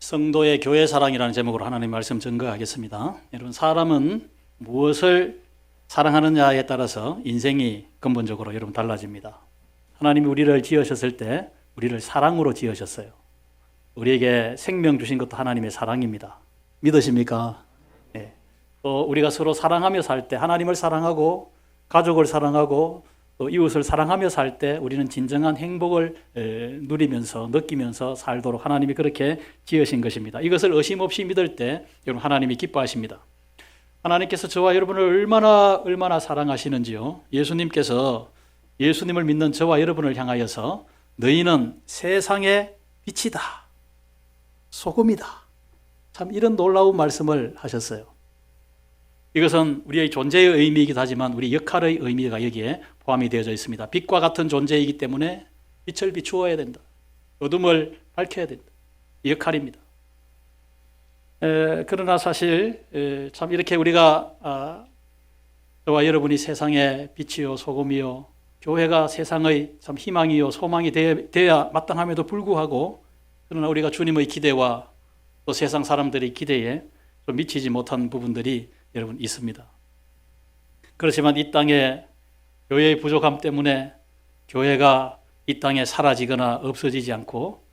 성도의 교회 사랑이라는 제목으로 하나님 말씀 증거하겠습니다. 여러분, 사람은 무엇을 사랑하느냐에 따라서 인생이 근본적으로 여러분 달라집니다. 하나님이 우리를 지으셨을 때 우리를 사랑으로 지으셨어요. 우리에게 생명 주신 것도 하나님의 사랑입니다. 믿으십니까? 네. 또 우리가 서로 사랑하며 살 때, 하나님을 사랑하고 가족을 사랑하고 또 이웃을 사랑하며 살 때 우리는 진정한 행복을 누리면서 느끼면서 살도록 하나님이 그렇게 지으신 것입니다. 이것을 의심 없이 믿을 때 여러분, 하나님이 기뻐하십니다. 하나님께서 저와 여러분을 얼마나 사랑하시는지요. 예수님께서 예수님을 믿는 저와 여러분을 향하여서 너희는 세상의 빛이다, 소금이다, 참 이런 놀라운 말씀을 하셨어요. 이것은 우리의 존재의 의미이기도 하지만 우리 역할의 의미가 여기에 포함이 되어져 있습니다. 빛과 같은 존재이기 때문에 빛을 비추어야 된다. 어둠을 밝혀야 된다. 이 역할입니다. 그러나 사실 참 이렇게 우리가 저와 여러분이 세상의 빛이요 소금이요, 교회가 세상의 참 희망이요 소망이 되어야 마땅함에도 불구하고, 그러나 우리가 주님의 기대와 또 세상 사람들의 기대에 좀 미치지 못한 부분들이 여러분 있습니다. 그렇지만 이 땅에 교회의 부족함 때문에 교회가 이 땅에 사라지거나 없어지지 않고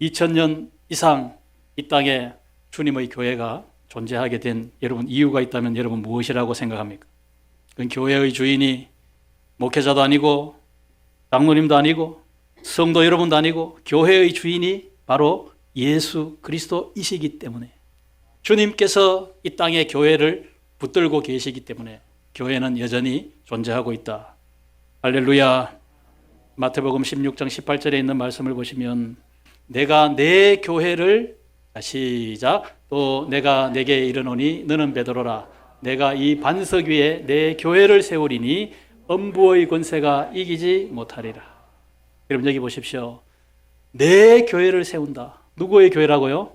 2000년 이상 이 땅에 주님의 교회가 존재하게 된 여러분 이유가 있다면 여러분 무엇이라고 생각합니까? 그건 교회의 주인이 목회자도 아니고 장로님도 아니고 성도 여러분도 아니고 교회의 주인이 바로 예수 그리스도이시기 때문에, 주님께서 이 땅에 교회를 붙들고 계시기 때문에 교회는 여전히 존재하고 있다. 할렐루야. 마태복음 16장 18절에 있는 말씀을 보시면 내가 내 교회를, 시작, 또 내가 내게 이르노니 너는 베드로라. 내가 이 반석 위에 내 교회를 세우리니 엄부의 권세가 이기지 못하리라. 여러분 여기 보십시오. 내 교회를 세운다. 누구의 교회라고요?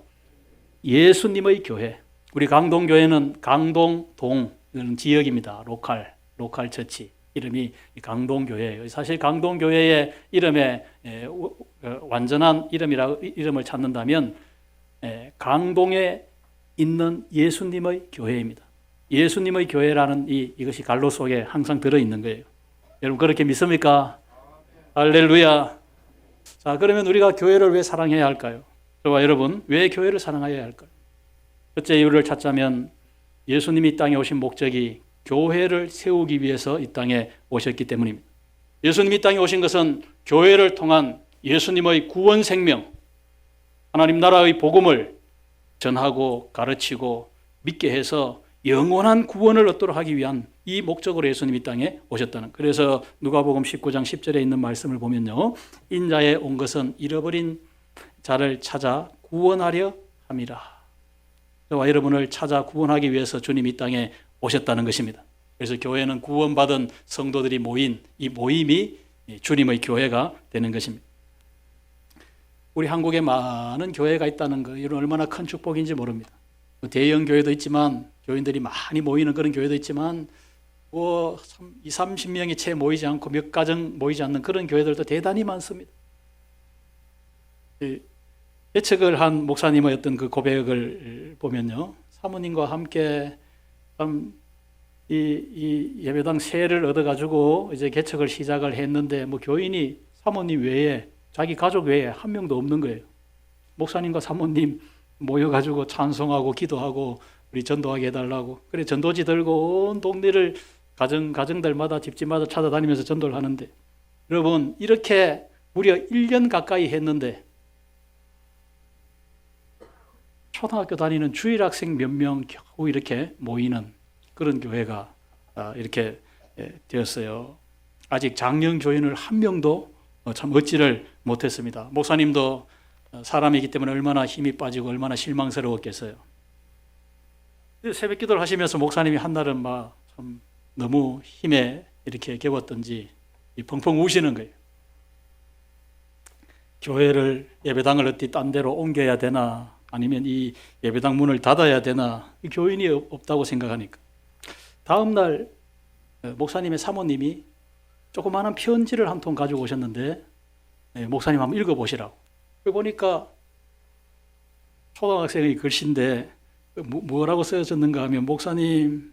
예수님의 교회. 우리 강동교회는 강동동 지역입니다. 로컬 처치. 이름이 강동교회예요. 사실 강동교회의 이름에 완전한 이름을 찾는다면 강동에 있는 예수님의 교회입니다. 예수님의 교회라는 이것이 갈로 속에 항상 들어있는 거예요. 여러분 그렇게 믿습니까? 할렐루야. 자, 그러면 우리가 교회를 왜 사랑해야 할까요? 저와 여러분, 왜 교회를 사랑해야 할까요? 첫째 이유를 찾자면 예수님이 이 땅에 오신 목적이 교회를 세우기 위해서 이 땅에 오셨기 때문입니다. 예수님이 이 땅에 오신 것은 교회를 통한 예수님의 구원 생명, 하나님 나라의 복음을 전하고 가르치고 믿게 해서 영원한 구원을 얻도록 하기 위한 이 목적으로 예수님이 이 땅에 오셨다는. 그래서 누가복음 19장 10절에 있는 말씀을 보면요, 인자에 온 것은 잃어버린 자를 찾아 구원하려 함이라. 저와 여러분을 찾아 구원하기 위해서 주님이 이 땅에 오셨다는 것입니다. 그래서 교회는 구원받은 성도들이 모인 이 모임이 주님의 교회가 되는 것입니다. 우리 한국에 많은 교회가 있다는 거, 이런 얼마나 큰 축복인지 모릅니다. 대형 교회도 있지만, 교인들이 많이 모이는 그런 교회도 있지만, 20-30명이 채 모이지 않고 몇 가정 모이지 않는 그런 교회들도 대단히 많습니다. 예측을 한 목사님의 어떤 그 고백을 보면요, 사모님과 함께 이 예배당 세를 얻어가지고 이제 개척을 시작을 했는데, 교인이 사모님 외에, 자기 가족 외에 한 명도 없는 거예요. 목사님과 사모님 모여가지고 찬송하고 기도하고 우리 전도하게 해달라고. 그래 전도지 들고 온 동네를 가정들마다 집집마다 찾아다니면서 전도를 하는데, 여러분 이렇게 무려 1년 가까이 했는데 초등학교 다니는 주일학생 몇 명 겨우 이렇게 모이는 그런 교회가 이렇게 되었어요. 아직 장년 교인을 한 명도 참 얻지를 못했습니다. 목사님도 사람이기 때문에 얼마나 힘이 빠지고 얼마나 실망스러웠겠어요. 새벽 기도를 하시면서 목사님이 한날은 참 너무 힘에 이렇게 겨웠던지 펑펑 우시는 거예요. 교회를, 예배당을 어디 딴 데로 옮겨야 되나, 아니면 이 예배당 문을 닫아야 되나, 교인이 없다고 생각하니까. 다음 날 목사님의 사모님이 조그마한 편지를 한 통 가지고 오셨는데, 목사님 한번 읽어보시라고. 보니까 초등학생의 글씨인데 뭐라고 쓰여졌는가 하면, 목사님,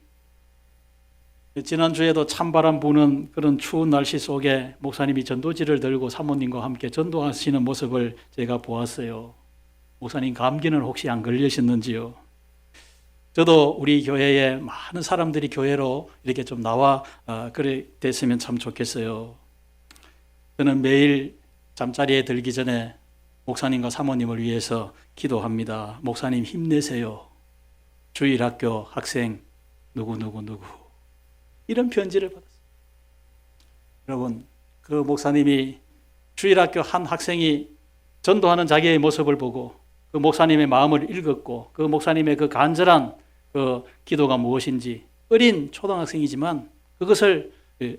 지난주에도 찬바람 부는 그런 추운 날씨 속에 목사님이 전도지를 들고 사모님과 함께 전도하시는 모습을 제가 보았어요. 목사님 감기는 혹시 안 걸리셨는지요? 저도 우리 교회에 많은 사람들이 교회로 이렇게 좀 나와 그래 됐으면 참 좋겠어요. 저는 매일 잠자리에 들기 전에 목사님과 사모님을 위해서 기도합니다. 목사님 힘내세요. 주일학교 학생 누구누구누구, 이런 편지를 받았어요. 여러분, 그 목사님이, 주일학교 한 학생이 전도하는 자기의 모습을 보고 그 목사님의 마음을 읽었고, 그 목사님의 그 간절한 그 기도가 무엇인지, 어린 초등학생이지만 그것을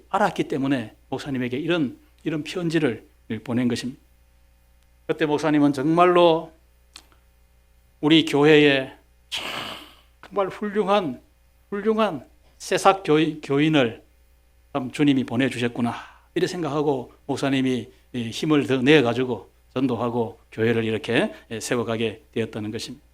알았기 때문에 목사님에게 이런 편지를 보낸 것입니다. 그때 목사님은 정말로 우리 교회에 정말 훌륭한 새싹 교인을 참 주님이 보내주셨구나, 이렇게 생각하고 목사님이 힘을 더 내가지고 전도하고 교회를 이렇게 세워가게 되었다는 것입니다.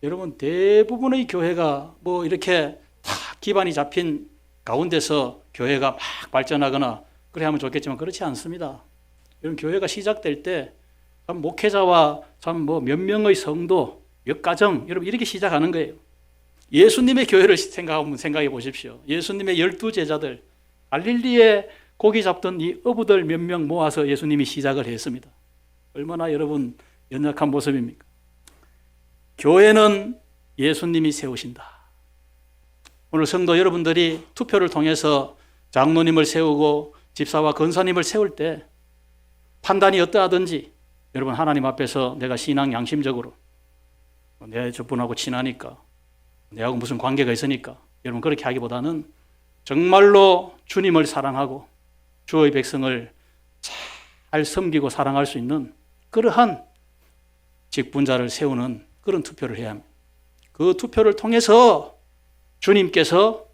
여러분, 대부분의 교회가 뭐 이렇게 다 기반이 잡힌 가운데서 교회가 막 발전하거나 그래 하면 좋겠지만 그렇지 않습니다. 여러분, 교회가 시작될 때 참 목회자와 참 뭐 몇 명의 성도, 몇 가정, 여러분 이렇게 시작하는 거예요. 예수님의 교회를 생각해 보십시오. 예수님의 12제자들, 갈릴리에 고기 잡던 이 어부들 몇 명 모아서 예수님이 시작을 했습니다. 얼마나 여러분 연약한 모습입니까? 교회는 예수님이 세우신다. 오늘 성도 여러분들이 투표를 통해서 장로님을 세우고 집사와 권사님을 세울 때 판단이 어떠하든지, 여러분 하나님 앞에서 내가 신앙 양심적으로 내 저분하고 친하니까, 내하고 무슨 관계가 있으니까, 여러분 그렇게 하기보다는 정말로 주님을 사랑하고 주의 백성을 잘 섬기고 사랑할 수 있는 그러한 직분자를 세우는 그런 투표를 해야 합니다. 그 투표를 통해서 주님께서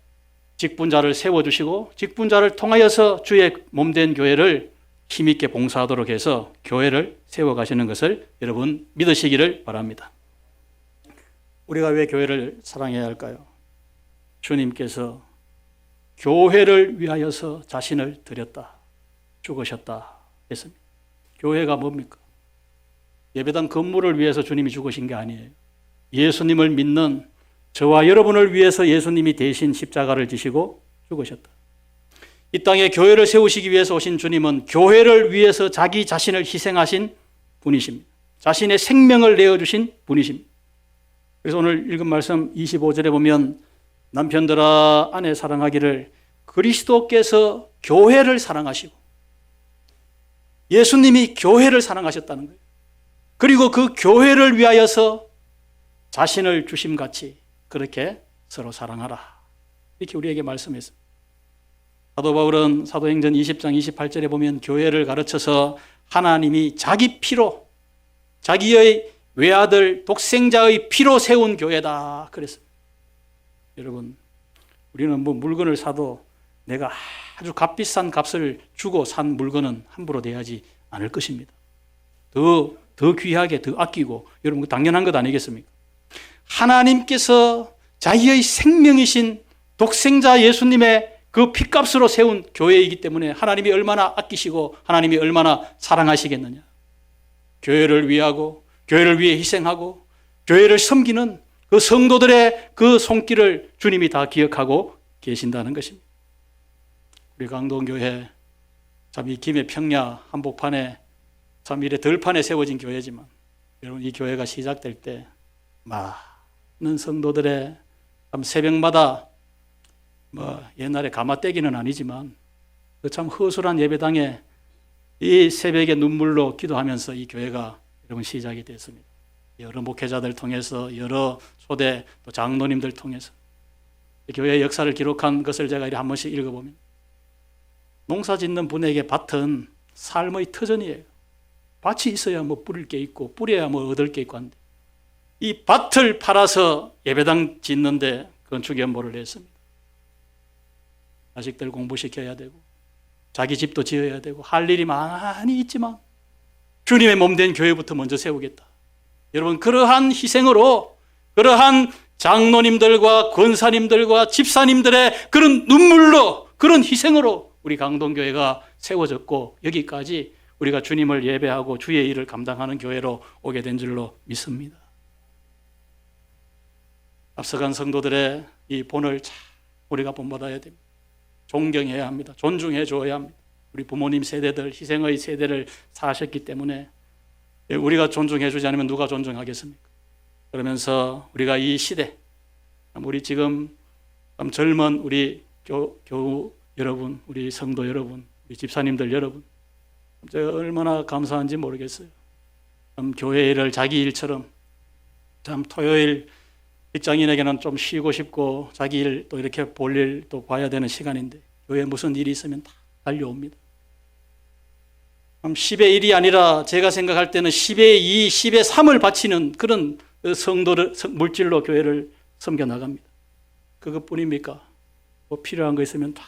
직분자를 세워주시고 직분자를 통하여서 주의 몸된 교회를 힘있게 봉사하도록 해서 교회를 세워가시는 것을 여러분 믿으시기를 바랍니다. 우리가 왜 교회를 사랑해야 할까요? 주님께서 교회를 위하여서 자신을 드렸다, 죽으셨다 했습니다. 교회가 뭡니까? 예배당 건물을 위해서 주님이 죽으신 게 아니에요. 예수님을 믿는 저와 여러분을 위해서 예수님이 대신 십자가를 지시고 죽으셨다. 이 땅에 교회를 세우시기 위해서 오신 주님은 교회를 위해서 자기 자신을 희생하신 분이십니다. 자신의 생명을 내어주신 분이십니다. 그래서 오늘 읽은 말씀 25절에 보면, 남편들아 아내 사랑하기를 그리스도께서 교회를 사랑하시고, 예수님이 교회를 사랑하셨다는 거예요. 그리고 그 교회를 위하여서 자신을 주심같이 그렇게 서로 사랑하라, 이렇게 우리에게 말씀했습니다. 사도 바울은 사도행전 20장 28절에 보면 교회를 가르쳐서 하나님이 자기 피로, 자기의 외아들 독생자의 피로 세운 교회다 그랬습니다. 여러분, 우리는 뭐 물건을 사도 내가 아주 값비싼 값을 주고 산 물건은 함부로 대하지 않을 것입니다. 더 귀하게, 더 아끼고, 여러분 당연한 것 아니겠습니까? 하나님께서 자기의 생명이신 독생자 예수님의 그 피값으로 세운 교회이기 때문에 하나님이 얼마나 아끼시고 하나님이 얼마나 사랑하시겠느냐. 교회를 위하고 교회를 위해 희생하고 교회를 섬기는 그 성도들의 그 손길을 주님이 다 기억하고 계신다는 것입니다. 우리 강동교회, 참 이 김해 평야 한복판에 참 이래 들판에 세워진 교회지만, 여러분 이 교회가 시작될 때 많은 성도들의 참 새벽마다 뭐 옛날에 가마떼기는 아니지만 그 참 허술한 예배당에 이 새벽에 눈물로 기도하면서 이 교회가 여러분 시작이 됐습니다. 여러 목회자들 통해서, 여러 초대 또 장로님들 통해서 교회의 역사를 기록한 것을 제가 이렇게 한 번씩 읽어보면, 농사 짓는 분에게 밭은 삶의 터전이에요. 밭이 있어야 뭐 뿌릴 게 있고 뿌려야 뭐 얻을 게 있고 한데, 이 밭을 팔아서 예배당 짓는데 건축연보를 냈습니다. 자식들 공부시켜야 되고 자기 집도 지어야 되고 할 일이 많이 있지만 주님의 몸된 교회부터 먼저 세우겠다. 여러분, 그러한 희생으로, 그러한 장로님들과 권사님들과 집사님들의 그런 눈물로, 그런 희생으로 우리 강동교회가 세워졌고, 여기까지 우리가 주님을 예배하고 주의 일을 감당하는 교회로 오게 된 줄로 믿습니다. 앞서간 성도들의 이 본을 잘 우리가 본받아야 됩니다. 존경해야 합니다. 존중해 줘야 합니다. 우리 부모님 세대들, 희생의 세대를 사셨기 때문에 우리가 존중해 주지 않으면 누가 존중하겠습니까? 그러면서 우리가 이 시대, 우리 지금 젊은 우리 교우 여러분, 우리 성도 여러분, 우리 집사님들 여러분, 얼마나 감사한지 모르겠어요. 교회 일을 자기 일처럼, 참 토요일 직장인에게는 좀 쉬고 싶고 자기 일 또 이렇게 볼 일 또 봐야 되는 시간인데, 교회에 무슨 일이 있으면 다 달려옵니다. 10의 1이 아니라 제가 생각할 때는 10의 2, 10의 3을 바치는 그런 성도를, 물질로 교회를 섬겨나갑니다. 그것뿐입니까? 뭐 필요한 거 있으면 다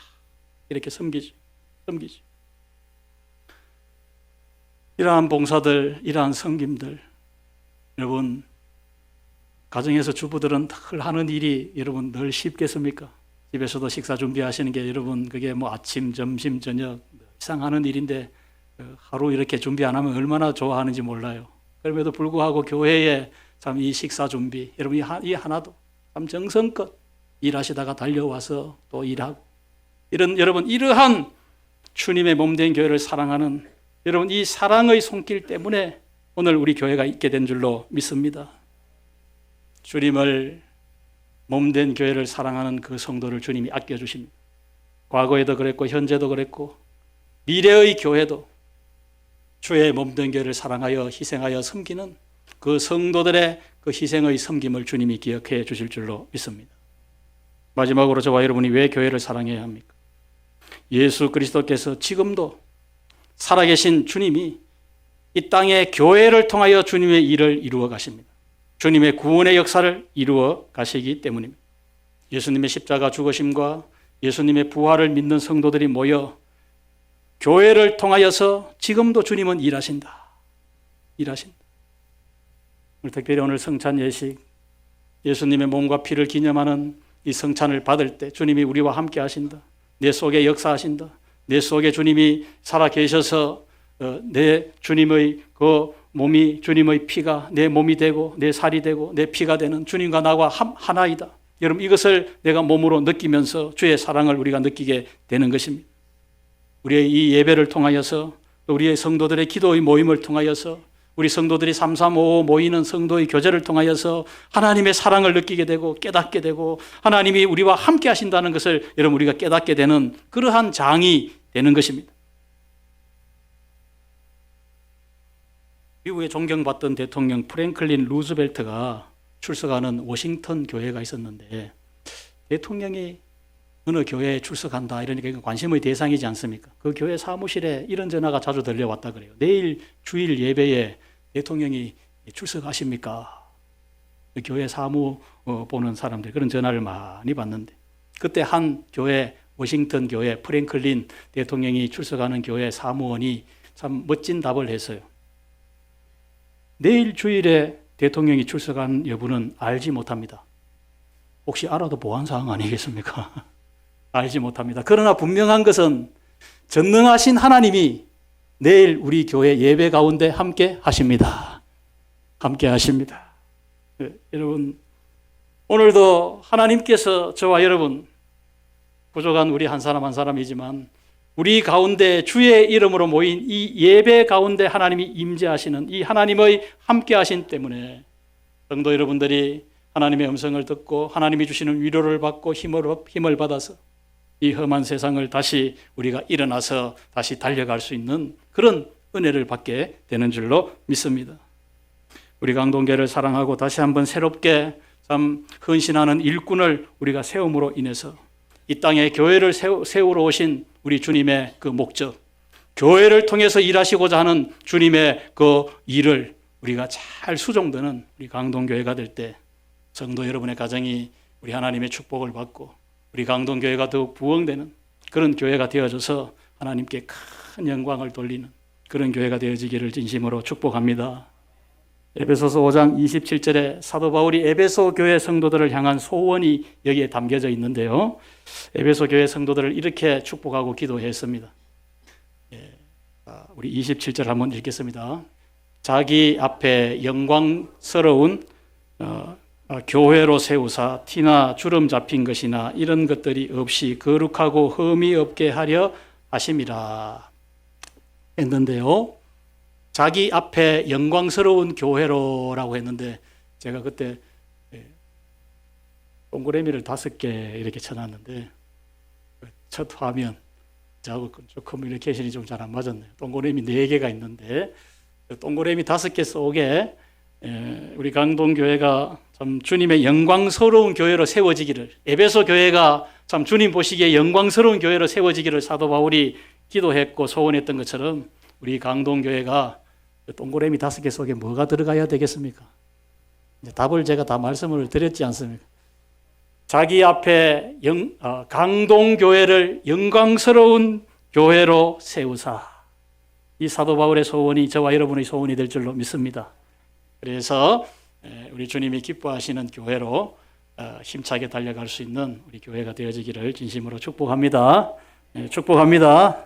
이렇게 섬기지. 이러한 봉사들, 이러한 섬김들, 여러분, 가정에서 주부들은 늘 하는 일이 여러분 늘 쉽겠습니까? 집에서도 식사 준비하시는 게 여러분 그게 뭐 아침, 점심, 저녁 이상 하는 일인데 하루 이렇게 준비 안 하면 얼마나 좋아하는지 몰라요. 그럼에도 불구하고 교회에 참 이 식사 준비, 여러분 이 하나도 참 정성껏 일하시다가 달려와서 또 일하고, 여러분 이러한 주님의 몸된 교회를 사랑하는 여러분 이 사랑의 손길 때문에 오늘 우리 교회가 있게 된 줄로 믿습니다. 주님을 몸된 교회를 사랑하는 그 성도를 주님이 아껴주십니다. 과거에도 그랬고 현재도 그랬고 미래의 교회도 주의 몸된 교회를 사랑하여 희생하여 섬기는 그 성도들의 그 희생의 섬김을 주님이 기억해 주실 줄로 믿습니다. 마지막으로 저와 여러분이 왜 교회를 사랑해야 합니까? 예수 그리스도께서 지금도 살아계신 주님이 이 땅에 교회를 통하여 주님의 일을 이루어 가십니다. 주님의 구원의 역사를 이루어 가시기 때문입니다. 예수님의 십자가 죽으심과 예수님의 부활을 믿는 성도들이 모여 교회를 통하여서 지금도 주님은 일하신다. 특별히 오늘 성찬 예식, 예수님의 몸과 피를 기념하는 이 성찬을 받을 때 주님이 우리와 함께 하신다. 내 속에 역사하신다. 내 속에 주님이 살아 계셔서 내 주님의 그 몸이, 주님의 피가 내 몸이 되고 내 살이 되고 내 피가 되는 주님과 나와 하나이다. 여러분, 이것을 내가 몸으로 느끼면서 주의 사랑을 우리가 느끼게 되는 것입니다. 우리의 이 예배를 통하여서, 또 우리의 성도들의 기도의 모임을 통하여서, 우리 성도들이 3355 모이는 성도의 교제를 통하여서 하나님의 사랑을 느끼게 되고 깨닫게 되고 하나님이 우리와 함께 하신다는 것을 여러분 우리가 깨닫게 되는 그러한 장이 되는 것입니다. 미국의 존경받던 대통령 프랭클린 루즈벨트가 출석하는 워싱턴 교회가 있었는데, 대통령이 어느 교회에 출석한다 이러니까 관심의 대상이지 않습니까? 그 교회 사무실에 이런 전화가 자주 들려왔다 그래요. 내일 주일 예배에 대통령이 출석하십니까? 그 교회 사무 보는 사람들 그런 전화를 많이 받는데, 그때 한 교회, 워싱턴 교회 프랭클린 대통령이 출석하는 교회 사무원이 참 멋진 답을 했어요. 내일 주일에 대통령이 출석한 여부는 알지 못합니다. 혹시 알아도 보안사항 아니겠습니까? 알지 못합니다. 그러나 분명한 것은 전능하신 하나님이 내일 우리 교회 예배 가운데 함께 하십니다. 함께 하십니다. 여러분, 오늘도 하나님께서 저와 여러분, 부족한 우리 한 사람 한 사람이지만 우리 가운데 주의 이름으로 모인 이 예배 가운데 하나님이 임재하시는 이 하나님의 함께 하신 때문에 성도 여러분들이 하나님의 음성을 듣고 하나님이 주시는 위로를 받고 힘을 받아서 이 험한 세상을 다시 우리가 일어나서 다시 달려갈 수 있는 그런 은혜를 받게 되는 줄로 믿습니다. 우리 강동교회를 사랑하고 다시 한번 새롭게 참 헌신하는 일꾼을 우리가 세움으로 인해서 이 땅에 교회를 세우러 오신 우리 주님의 그 목적, 교회를 통해서 일하시고자 하는 주님의 그 일을 우리가 잘 수종드는 우리 강동교회가 될 때 성도 여러분의 가정이 우리 하나님의 축복을 받고 우리 강동교회가 더욱 부흥되는 그런 교회가 되어져서 하나님께 큰 영광을 돌리는 그런 교회가 되어지기를 진심으로 축복합니다. 에베소서 5장 27절에 사도 바울이 에베소 교회 성도들을 향한 소원이 여기에 담겨져 있는데요. 에베소 교회 성도들을 이렇게 축복하고 기도했습니다. 우리 27절 한번 읽겠습니다. 자기 앞에 영광스러운 교회로 세우사 티나 주름 잡힌 것이나 이런 것들이 없이 거룩하고 흠이 없게 하려 하심이라 했는데요. 자기 앞에 영광스러운 교회로라고 했는데 제가 그때 동그라미를 5개 이렇게 쳐놨는데 첫 화면 저하고 커뮤니케이션이 좀 잘 안 맞았네요. 동그라미 4개가 있는데 동그라미 5개 속에 우리 강동교회가 참 주님의 영광스러운 교회로 세워지기를, 에베소 교회가 참 주님 보시기에 영광스러운 교회로 세워지기를 사도 바울이 기도했고 소원했던 것처럼 우리 강동교회가 동그라미 5개 속에 뭐가 들어가야 되겠습니까? 이제 답을 제가 다 말씀을 드렸지 않습니까? 자기 앞에 강동교회를 영광스러운 교회로 세우사. 이 사도 바울의 소원이 저와 여러분의 소원이 될 줄로 믿습니다. 그래서 우리 주님이 기뻐하시는 교회로 힘차게 달려갈 수 있는 우리 교회가 되어지기를 진심으로 축복합니다. 축복합니다.